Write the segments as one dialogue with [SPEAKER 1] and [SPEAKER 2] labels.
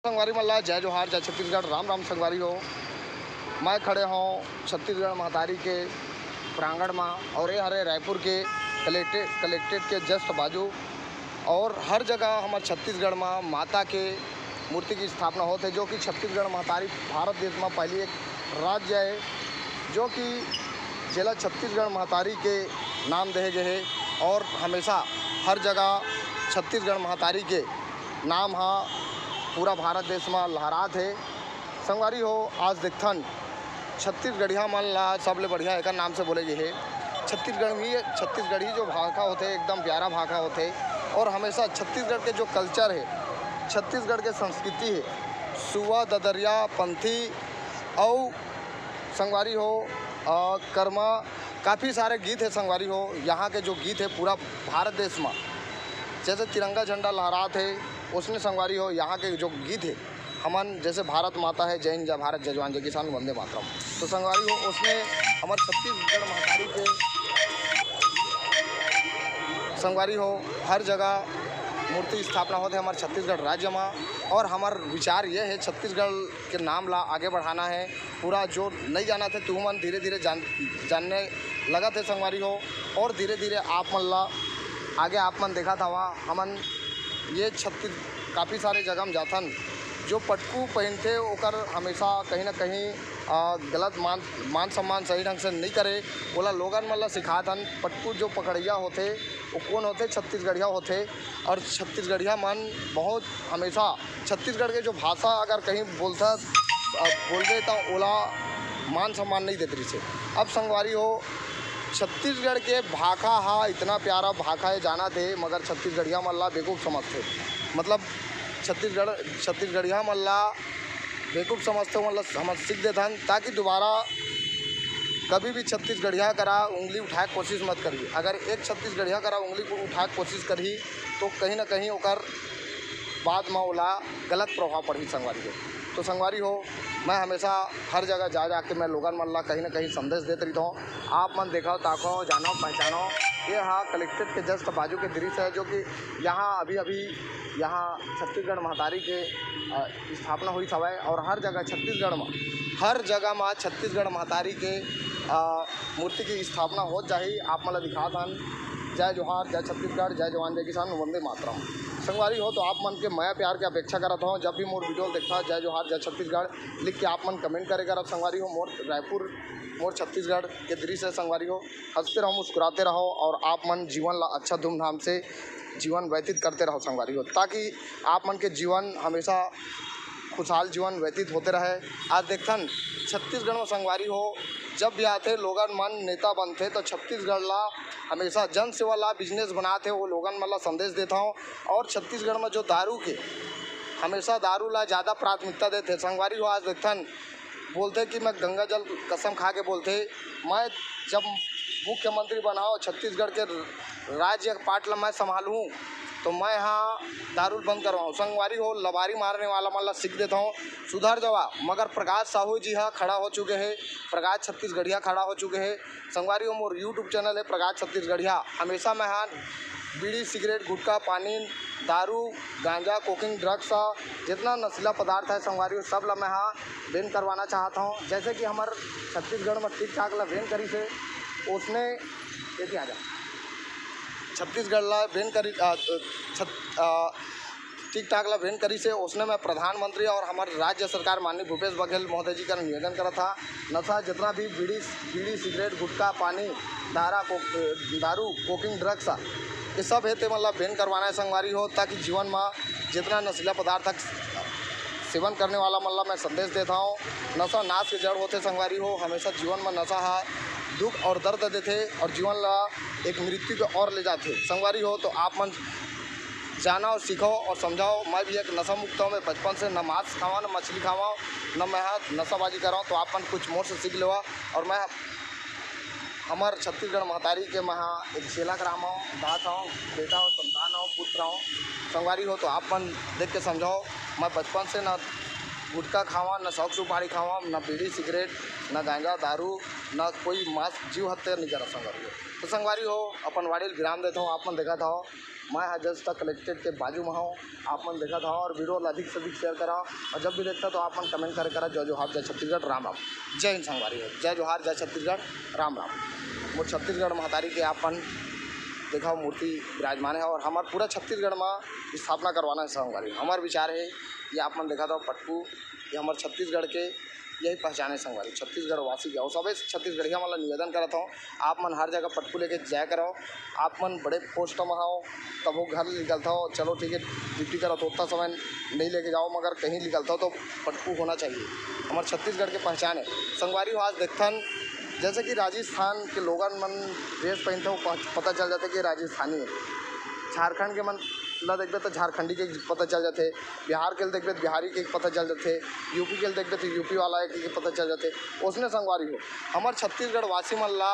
[SPEAKER 1] संगवारी मल्ला जय जोहार जय छत्तीसगढ़ राम राम संगवारी हो। मैं खड़े हूँ छत्तीसगढ़ महतारी के प्रांगण में और ये हरे रायपुर के कलेक्ट्रेट के जस्ट बाजू और हर जगह हमारे छत्तीसगढ़ में माता के मूर्ति की स्थापना होती है, जो कि छत्तीसगढ़ महतारी भारत देश में पहली एक राज्य है जो कि जिला छत्तीसगढ़ महतारी के नाम दिए गए है और हमेशा हर जगह छत्तीसगढ़ महतारी के नाम पूरा भारत देश में लहरात है। संगवारी हो आज देखथन छत्तीसगढ़िया मन ला सबले बढ़िया एक नाम से बोले गए है। छत्तीसगढ़ी जो भाषा होते एकदम प्यारा भाषा होते और हमेशा छत्तीसगढ़ के जो कल्चर है, छत्तीसगढ़ के संस्कृति है, सुवा ददरिया पंथी और संगवारी हो कर्मा काफ़ी सारे गीत है। संगवारी हो यहाँ के जो गीत है पूरा भारत देश में जैसे तिरंगा झंडा लहरात है, उसने संगवारी हो यहाँ के जो गीत है हमन जैसे भारत माता है, जय हिंद जय भारत जय जवान जय किसान वंदे मातरम, तो संगवारी हो उसने हमारे छत्तीसगढ़ महतारी के संगवारी हो हर जगह मूर्ति स्थापना होते है हमारे छत्तीसगढ़ राज्य में। और हमार विचार ये है छत्तीसगढ़ के नाम ला आगे बढ़ाना है। पूरा जो नहीं जाना थे तू मन धीरे धीरे जानने लगा थे संगवारी हो और धीरे धीरे आप मन ला आगे आप मन देखा था वहाँ हमन ये काफ़ी सारे जगह में जाथन जो पटकू पहनते ओकर हमेशा कहीं ना कहीं गलत मान सम्मान सही ढंग से नहीं करे, बोला लोगन मन ला सिखाथन। पटकू जो पकड़िया होते वो कौन होते? छत्तीसगढ़िया होते और छत्तीसगढ़िया मन बहुत हमेशा छत्तीसगढ़ के जो भाषा अगर कहीं बोल दे तो ओला मान सम्मान नहीं देते से। अब संगवारी हो छत्तीसगढ़ के भाषा इतना प्यारा भाषा है जाना थे मगर छत्तीसगढ़िया मल्ला बेवकूफ़ समझते, मतलब छत्तीसगढ़िया मल्ला बेवकूफ़ समझते मतलब समझ सीख देते हैं ताकि दोबारा कभी भी छत्तीसगढ़िया करा उंगली उठाए कोशिश मत करिए। अगर एक छत्तीसगढ़िया करा उंगली को उठाए कोशिश करी तो कहीं ना कहीं ओकर बाद में ओला गलत प्रभाव पड़ी संगवारी हो। तो संगवारी हो मैं हमेशा हर जगह जाके मैं लोगन मन ला कहीं ना कहीं संदेश देते रहता हूँ। आप मन देखो ताको जानो पहचानो। ये हाँ कलेक्ट्रेट के जस्ट बाजू के दृश्य है जो कि यहाँ अभी यहाँ छत्तीसगढ़ महतारी के स्थापना हुई सवय और हर जगह छत्तीसगढ़ में हर जगह में छत्तीसगढ़ महतारी के मूर्ति की स्थापना हो जाही। आप मन ला दिखा थन जय जोहार जय छत्तीसगढ़ जय जवान जय किसान वंदे मातरम। संगवारी हो तो आप मन के मैं प्यार के अपेक्षा करता हूँ। जब भी मोर वीडियो देखता जय जोहार जय छत्तीसगढ़ लिख के आप मन कमेंट करेगा। अब संगवारी हो मोर रायपुर मोर छत्तीसगढ़ के दृश्य है। संगवारी हो हंसते रहो मुस्कुराते रहो और आप मन जीवन ला अच्छा धूमधाम से जीवन व्यतीत करते रहो संगवारी हो, ताकि आप मन के जीवन हमेशा खुशहाल जीवन व्यतीत होते रहे। आज देखथन छत्तीसगढ़ में संगवारी हो जब भी आते लोगन मन नेता बनते तो छत्तीसगढ़ ला हमेशा जन सेवा ला बिजनेस बनाते वो लोगन मन ला संदेश देता हूँ। और छत्तीसगढ़ में जो दारू के हमेशा दारू ला ज़्यादा प्राथमिकता देते संगवारी हो। आज देखथन बोलते कि मैं गंगा जल कसम खा के बोलते मैं जब मुख्यमंत्री बनाओ छत्तीसगढ़ के राज्य पार्ट ला मैं संभालूँ तो मैं यहाँ दारू बंद करवाऊँ। संगवारी हो लबारी मारने वाला मतलब सीख देता हूँ सुधर जावा। मगर प्रकाश साहू जी हाँ खड़ा हो चुके हैं, प्रकाश छत्तीसगढ़िया खड़ा हो चुके हैं। संगवारी हो मोर यूट्यूब चैनल है प्रकाश छत्तीसगढ़िया। हमेशा मैं हाँ बीड़ी सिगरेट गुटखा पानी दारू गांजा कोकिंग ड्रग्स जितना नशीला पदार्थ है संगवारी हो सब ला मैं हाँ बैन करवाना चाहता हूँ। जैसे कि हमारे छत्तीसगढ़ में ठीक ठाक ला बैन करी से उसने देखिए आ जा छत्तीसगढ़ ला बैन करी ठीक ठाक ला बैन करी से उसने मैं प्रधानमंत्री और हमारे राज्य सरकार माननीय भूपेश बघेल महोदय जी का निवेदन करा था नशा जितना भी बीड़ी सिगरेट गुटखा पानी दारू कोकिंग ड्रग्स ये सब है तो मतलब बैन करवाना है संगवारी हो, ताकि जीवन में जितना नशीला पदार्थ तक सेवन करने वाला मतलब मैं संदेश देता हूँ। नशा नाश के जड़ होते संगवारी हो। हमेशा जीवन में नशा है दुख और दर्द देते और जीवन ला एक मृत्यु को और ले जाते संगवारी हो। तो आप मन जाना और सीखो और समझाओ। मैं भी एक नशा मुक्त हूँ। मैं बचपन से न मांस खावा न मछली खावा न मैं नशाबाजी कराऊँ, तो आप मन कुछ मोर से सीख लेवा। और मैं हमारे छत्तीसगढ़ महतारी के मैं एक चेला कराम हूँ, दास हूँ, बेटा हो, संतान हो, पुत्र हूँ संगवारी हो। तो आप मन देख के समझाओ। मैं बचपन से न गुटखा खावा, न शौक सुपारी खावा, न बीड़ी सिगरेट, न गांजा दारू, न कोई मास जीव हत्या नहीं करा संगवारी हो। तो संगवारी हो अपन वाड़ी विराम देता हूँ। आप मन देखा था मैं जज तक कलेक्टेड के बाजू में हूँ। आप मन देखा था और वीडियो अधिक से अधिक शेयर करा और जब भी देखता तो आप मन कमेंट करा जय जोहार जय छत्तीसगढ़ राम राम। जय हिंद संगवारी हो, जय जोहार जय छत्तीसगढ़ राम राम। वो छत्तीसगढ़ महतारी के आप मन देखा मूर्ति विराजमान है और हमारे पूरा छत्तीसगढ़ में स्थापना करवाना है संगवारी। हमारा विचार है ये आप मन देखा था पटकू ये हमारे छत्तीसगढ़ के यही पहचान है संगवारी। छत्तीसगढ़ वासी के और सब छत्तीसगढ़िया मतलब निवेदन करता हूँ आप मन हर जगह पटकू लेके जाया करो। आप मन बड़े पोस्ट में हो तब वो घर निकलता हो, चलो ठीक है ड्यूटी करो तो उतना समय नहीं लेके जाओ, मगर कहीं निकलता हो तो पटकू होना चाहिए। हमारे छत्तीसगढ़ के पहचान है संगवारी। आज देखथन जैसे कि राजस्थान के लोगन मन ड्रेस पहनते हो पता चल जाता है कि राजस्थानी है। झारखंड के मन ला देखते तो झारखंडी के पता चल जाते, बिहार के देखते बिहारी के पता चल जाते, यूपी के देखते तो यूपी वाला के पता चल जाते। उसने संगवारी हो हमारे छत्तीसगढ़ वासी मन ला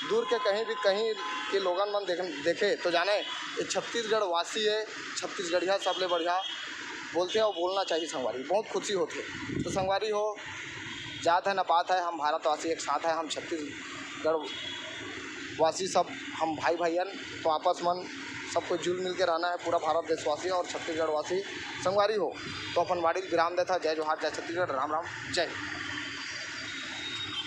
[SPEAKER 1] दूर के कहीं भी कहीं के लोगन मन देखे तो जाने ये छत्तीसगढ़ वासी है, छत्तीसगढ़िया सबले बढ़िया बोलते हैं और बोलना चाहिए संगवारी। बहुत खुशी होती तो संगवारी हो जात है न पात है, हम भारतवासी एक साथ है, हम छत्तीसगढ़ वासी सब हम भाई भाईयन। तो आपस में सबको जुल मिल के रहना है पूरा भारत देशवासी और छत्तीसगढ़ वासी संगवारी हो। तो अपन वाड़ी विराम देता। जय जोहार जय छत्तीसगढ़ राम राम जय।